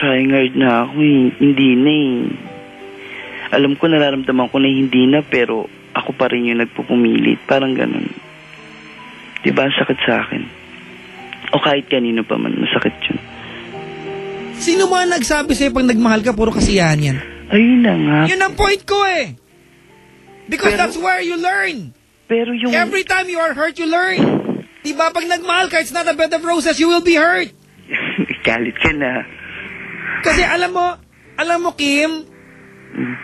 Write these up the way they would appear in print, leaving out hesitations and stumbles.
tryhard na ako eh. Hindi na eh. Alam ko, nararamdaman ko na hindi na, pero ako pa rin yung nagpupumilit. Parang ganun. Diba, ang sakit sa akin. O kahit kanino pa man, masakit yun. Sino ba nagsabi sa'yo pag nagmahal ka, puro kasiyahan yan? Ayun na nga. Yun ang point ko eh. Because that's where you learn. Pero yung... Every time you are hurt, you learn. Diba, pag nagmahal ka, it's not a bed of roses, you will be hurt. Galit ka na. Kasi alam mo, Kim,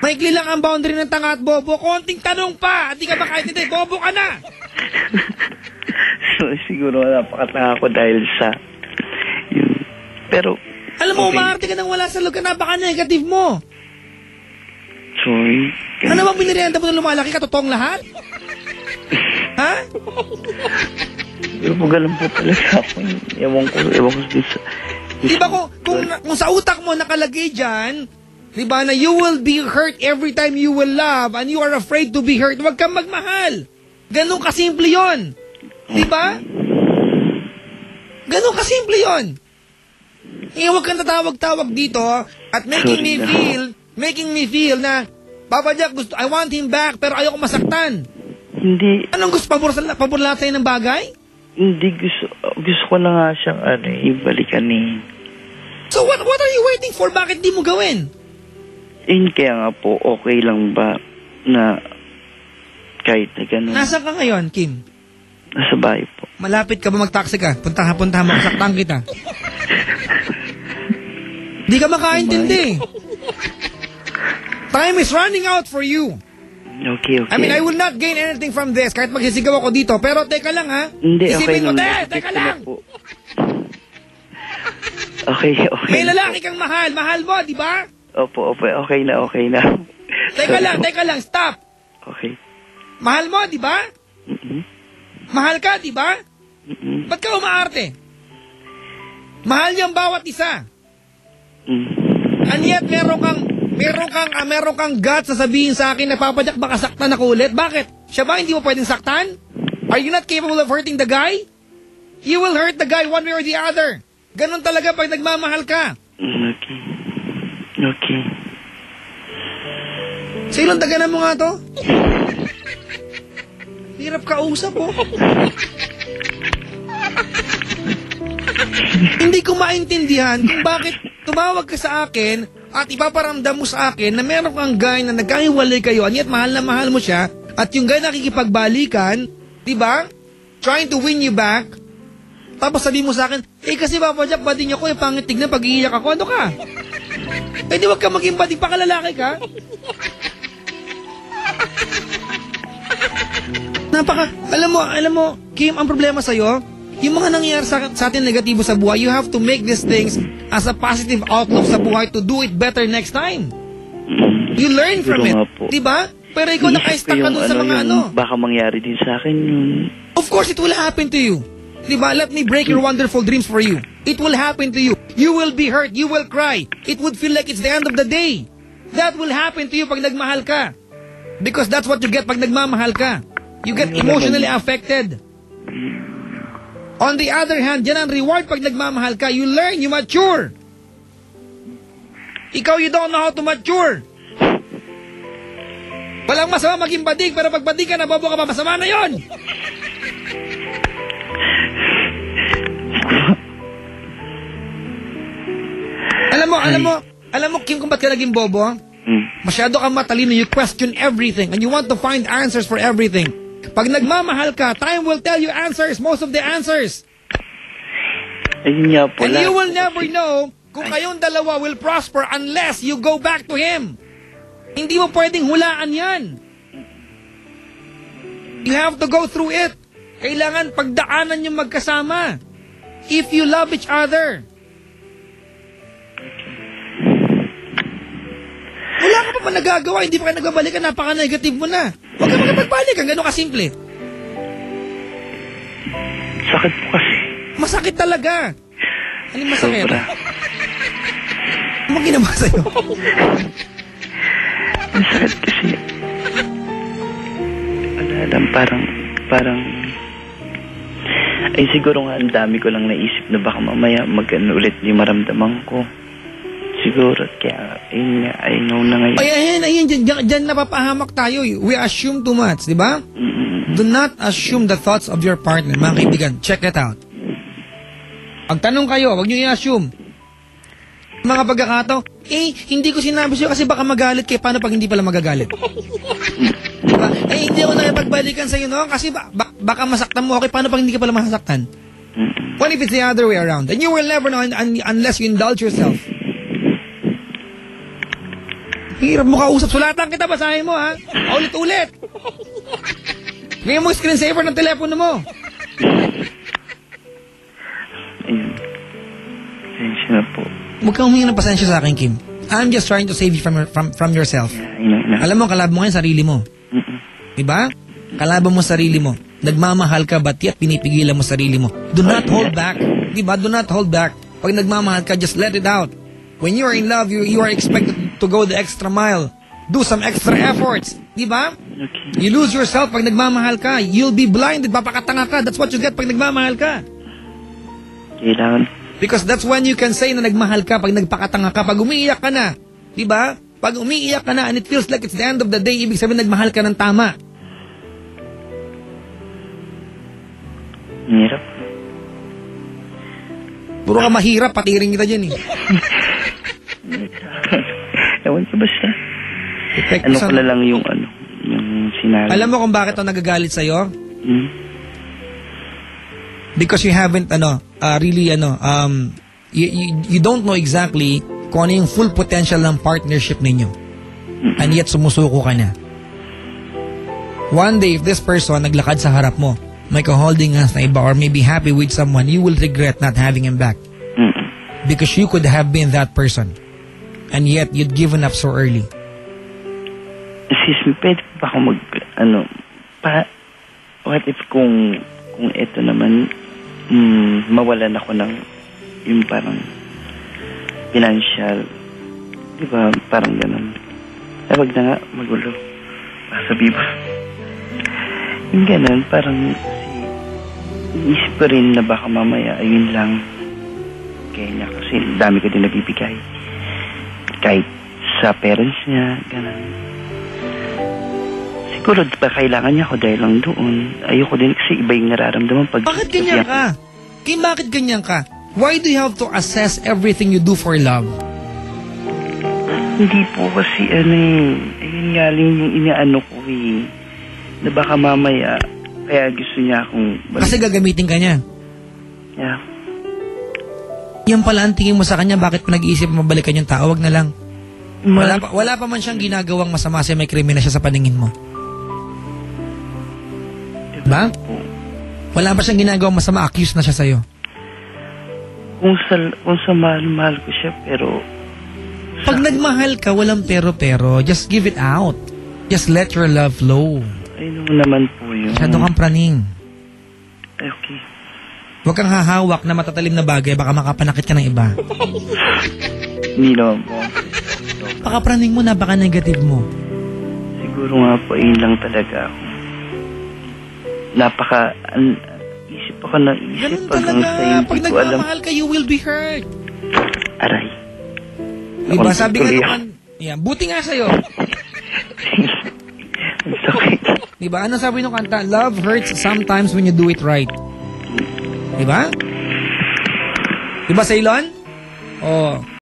maikli lang ang boundary ng tanga at bobo. Konting tanong pa. Hindi ka ba kahit hindi, bobo ka na. So, siguro napakatanga ko dahil sa yun. Pero, alam mo, umaarte ka nang wala sa lugar. Napaka-negative mo. Sorry. Ano bang binirianda mo na lumalaki ka? Totoong lahat? Ha? Pero kung ganun po talaga ako. Ewan ko sa... Diba kung sa utak mo nakalagay dyan, diba na you will be hurt every time you will love and you are afraid to be hurt, huwag kang magmahal. Ganun kasimple yun. Diba? Ganun kasimple yun. Huwag kang tatawag-tawag dito at making me feel na, Papa Jack, I want him back pero ayoko masaktan. Hindi. Anong gusto? Pabor lahat sa'yo ng bagay? Hindi, gusto ko na nga siyang ibalikan eh. So what are you waiting for? Bakit di mo gawin? Kaya nga po, okay lang ba na kahit na gano'n? Nasaan ka ngayon, Kim? Nasa bahay po. Malapit ka ba mag-taxi ka? Puntahan mo, saktan kita. Di ka makaintindi. Time is running out for you. Okay. I mean, I will not gain anything from this kahit magsisigaw ako dito. Pero teka lang ha. Hindi, isipin mo, teka lang. Okay. May lalaki kang mahal. Mahal mo, di ba? Opo. Okay na. Teka lang, stop. Okay. Mahal mo, di ba? Mahal ka, di ba? Ba't ka umaarte? Mahal niyo ang bawat isa. And yet, meron kang guts na sabihin sa akin na Papa Jack, baka saktan ako ulit. Bakit? Siya ba hindi mo pwedeng saktan? Are you not capable of hurting the guy? You will hurt the guy one way or the other. Ganon talaga pag nagmamahal ka. Okay. Silong daganan mo nga to? Hirap kausap, oh. Hindi ko maintindihan kung bakit tumawag ka sa akin at ipaparamdam mo sa akin na meron kang guy na nagkahiwalay kayo at mahal na mahal mo siya at yung guy nakikipagbalikan, diba? Trying to win you back. Tapos sabi mo sa akin, kasi Papa Jack, bading ako, pangit tignan pag iiyak ako. Ano ka? Di wag ka maging bading, pakalalaki ka. Alam mo, Kim, ang problema sa'yo, yung mga nangyayari sa atin negatibo sa buhay, you have to make these things as a positive outlook sa buhay to do it better next time. You learn from it. Diba? Pero ikaw naka-stuck ka dun sa mga baka mangyari din sa akin yun. Of course, it will happen to you. Diba? Let me break your wonderful dreams for you. It will happen to you. You will be hurt. You will cry. It would feel like it's the end of the day. That will happen to you pag nagmahal ka. Because that's what you get pag nagmamahal ka. You get emotionally affected. On the other hand, yan ang reward pag nagmamahal ka. You learn, you mature. Ikaw, you don't know how to mature. Walang masama maging badig, pero pag badig ka, nabobo ka pa, masama na yon. Alam mo, Kim, kung ba't ka naging bobo? Masyado kang matalino, you question everything, and you want to find answers for everything. Pag nagmamahal ka, time will tell you answers, most of the answers. Ayun nga po. And you will never know kung kayong dalawa will prosper unless you go back to him. Hindi mo pwedeng hulaan yan. You have to go through it. Kailangan pagdaanan yung magkasama. If you love each other. Wala ka pa nagagawa, hindi pa ka nagbabalikan, napaka-negative mo na. Huwag ka makapagbalikan, gano'n kasimple. Sakit po kasi. Masakit talaga. Ano masakit? Sobra. Ano ginawa sa'yo? Ang sakit kasi. Wala lang, parang ay siguro nga ang dami ko lang naisip na baka mamaya mag-ano ulit yung maramdaman ko. Siguro, kaya, ayun nga, I know na ngayon. Ayan, dyan napapahamak tayo. We assume too much, di ba? Do not assume the thoughts of your partner. Mga kaibigan, check that out. Pag tanong kayo, wag nyo i-assume. Mga pagkakato, hindi ko sinabi sa'yo kasi baka magalit kayo. Paano pag hindi pala magagalit? Diba? Hindi ako nakipagbalikan sa'yo, no? Kasi baka masaktan mo. Okay, paano pag hindi ka pala masaktan? What if it's the other way around? And you will never know unless you indulge yourself. Hirap mo kausap. Sulatan kita, basahin mo, ha? Ulit-ulit. Ngayon mo screensaver ng telepono mo. Ayun. Pasensya na po. Huwag kang humingi ng pasensya sa akin, Kim. I'm just trying to save you from yourself. Alam mo, kalaban mo ngayon sarili mo. Diba? Kalaban mo sarili mo. Nagmamahal ka, ba't yet pinipigilan mo sarili mo? Do not hold back. Diba? Do not hold back. Pag nagmamahal ka, just let it out. When you are in love, you are expected to go the extra mile. Do some extra efforts. Diba? Okay. You lose yourself pag nagmamahal ka. You'll be blinded. Papakatanga ka. That's what you get pag nagmamahal ka. Kailangan. Because that's when you can say na nagmahal ka pag nagpakatanga ka. Pag umiiyak ka na. Diba? Pag umiiyak ka na and it feels like it's the end of the day, ibig sabihin nagmahal ka ng tama. Hirap. Puro ka mahirap, patiring kita dyan eh. Ewan ko basta. Ano ko na lang yung sinabi. Alam mo kung bakit ako nagagalit sa'yo? Because you haven't, you don't know exactly kung ano yung full potential ng partnership ninyo. And yet, sumusuko ka na. One day, if this person naglakad sa harap mo, may ka-holding hands na iba or maybe happy with someone, you will regret not having him back. Because you could have been that person. And yet, you'd given up so early. Excuse me, pwede ba ako what if kung ito naman, mawalan ako ng yung parang financial, di ba, parang ganun. Wag na nga, magulo. Sabi ba? Yung ganun, parang iisip ko rin na baka mamaya, ayun lang, kaya niya, kasi dami ko din nabibigay. Kahit sa parents niya, ganun. Siguro ba kailangan niya ako dahil lang doon. Ayoko din kasi iba yung nararamdaman pag... Bakit ganyan ka? Kim, bakit ganyan ka? Why do you have to assess everything you do for love? Hindi po kasi ayun nga lang yung inaano ko na baka mamaya kaya gusto niya akong... Kasi gagamitin ka niya? Yeah. Yan pala ang tingin mo sa kanya, bakit pinag-iisip mabalikan yung tao? Wag na lang. Wala pa man siyang ginagawang masama siya, may krimen na siya sa paningin mo. Ba? Wala pa siyang ginagawang masama, accused na siya sa'yo. Kung sa mahal ko siya, pero... Pag nagmahal ka, walang pero-pero. Just give it out. Just let your love flow. Ayun naman po yun. Masyado kang praning. Okay. Huwag kang hahawak na matatalim na bagay, baka makapanakit ka ng iba. Hindi naman po. Baka praning mo, napaka-negative mo. Siguro nga po, ayun lang talaga ako. Isip ako na isip. Ganun talaga. Pag nagmamahal ka, you will be hurt. Aray. Diba, sabi nga naman, buti nga sa'yo. Sakit. Diba, ano sabi nung kanta? Love hurts sometimes when you do it right. Diba? Diba, Ceylon? Oh.